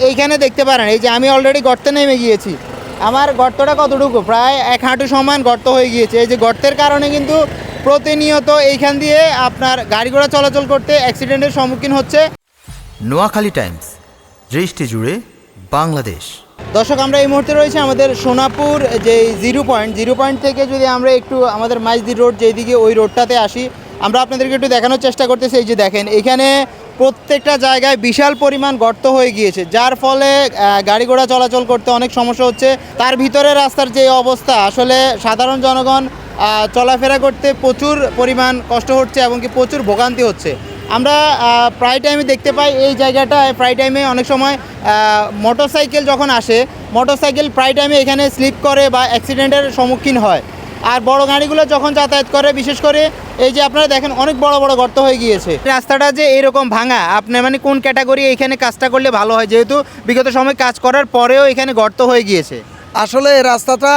এইখানে দেখতে পারেন, এই যে আমি অলরেডি গর্তে নেমে গিয়েছি। আমার গর্তটা কতটুকু, প্রায় 1 হাঁটু সমান গর্ত হয়ে গিয়েছে। এই যে গর্তের কারণে কিন্তু প্রতিনিয়ত এইখান দিয়ে আপনার গাড়ি ঘোড়া চলাচল করতে অ্যাক্সিডেন্টের সম্মুখীন হচ্ছে। নোয়াখালী টাইমস, দৃষ্টি জুড়ে বাংলাদেশ। দর্শক, আমরা এই মুহূর্তে রয়েছে আমাদের সোনাপুর যে জিরো পয়েন্ট থেকে যদি আমরা একটু আমাদের মাইজদি রোড যেদিকে, ওই রোডটাতে আসি, আমরা আপনাদেরকে একটু দেখানোর চেষ্টা করতেছি। এই যে দেখেন, এখানে প্রত্যেকটা জায়গায় বিশাল পরিমাণ গর্ত হয়ে গিয়েছে, যার ফলে গাড়ি ঘোড়া চলাচল করতে অনেক সমস্যা হচ্ছে। তার ভিতরে রাস্তার যে অবস্থা, আসলে সাধারণ জনগণ চলাফেরা করতে প্রচুর পরিমাণ কষ্ট হচ্ছে এবং কি প্রচুর ভোগান্তি হচ্ছে। আমরা প্রায় টাইমে দেখতে পাই এই জায়গাটায়, প্রায় টাইমে অনেক সময় মোটরসাইকেল যখন আসে, মোটরসাইকেল প্রায় টাইমে এখানে স্লিপ করে বা অ্যাক্সিডেন্টের সম্মুখীন হয়। আর বড় গাড়িগুলো যখন যাতায়াত করে, বিশেষ করে এই যে আপনারা দেখেন অনেক বড় বড় গর্ত হয়ে গিয়েছে। রাস্তাটা যে এরকম ভাঙা, আপনি মানে কোন ক্যাটাগরি এখানে কাজটা করলে ভালো হয়, যেহেতু বিগত সময় কাজ করার পরেও এখানে গর্ত হয়ে গিয়েছে। আসলে এই রাস্তাটা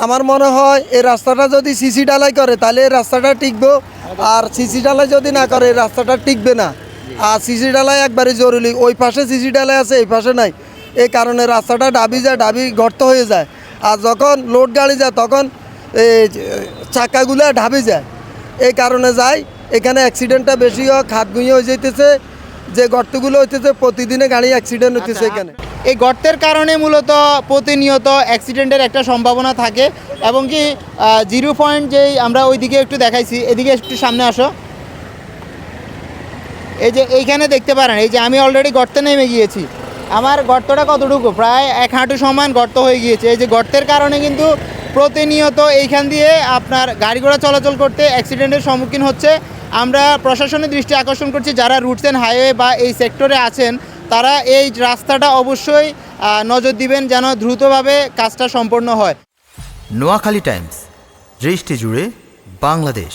আমার মনে হয়, এই রাস্তাটা যদি সিসি ঢালাই করে তাহলে এই রাস্তাটা টিকবো, আর সিসি ঢালাই যদি না করে এই রাস্তাটা টিকবে না। আর সিসি ঢালাই একবারে জরুরি। ওই পাশে সিসি ঢালাই আছে, এই পাশে নাই, এই কারণে রাস্তাটা ডাবি গর্ত হয়ে যায়। আর যখন লোড গাড়ি যায় তখন এই চাকাগুলো ঢাবি যায়, এই কারণে যায়। এখানে অ্যাক্সিডেন্টটা বেশি হয়, খাতগুঁয়ে হয়ে যেতেছে, যে গর্তগুলো হইতেছে প্রতিদিনে গাড়ি অ্যাক্সিডেন্ট হইতেছে এখানে। এই গর্তের কারণে মূলত প্রতিনিয়ত অ্যাক্সিডেন্টের একটা সম্ভাবনা থাকে। এবং কি জিরো পয়েন্ট যেই আমরা ওইদিকে একটু দেখাইছি, এদিকে একটু সামনে আসো। এই যে এইখানে দেখতে পারেন, এই যে আমি অলরেডি গর্তে নেমে গিয়েছি। আমার গর্তটা কতটুকু, প্রায় 1 হাঁটু সমান গর্ত হয়ে গিয়েছে। এই যে গর্তের কারণে কিন্তু প্রতিনিয়ত এইখান দিয়ে আপনার গাড়ি ঘোড়া চলাচল করতে অ্যাক্সিডেন্টের সম্মুখীন হচ্ছে। আমরা প্রশাসনের দৃষ্টি আকর্ষণ করছি, যারা রুটস অ্যান্ড হাইওয়ে বা এই সেক্টরে আছেন, তারা এই রাস্তাটা অবশ্যই নজর দিবেন, যেন দ্রুতভাবে কাজটা সম্পন্ন হয়। নোয়াখালী টাইমস, দৃষ্টি জুড়ে বাংলাদেশ।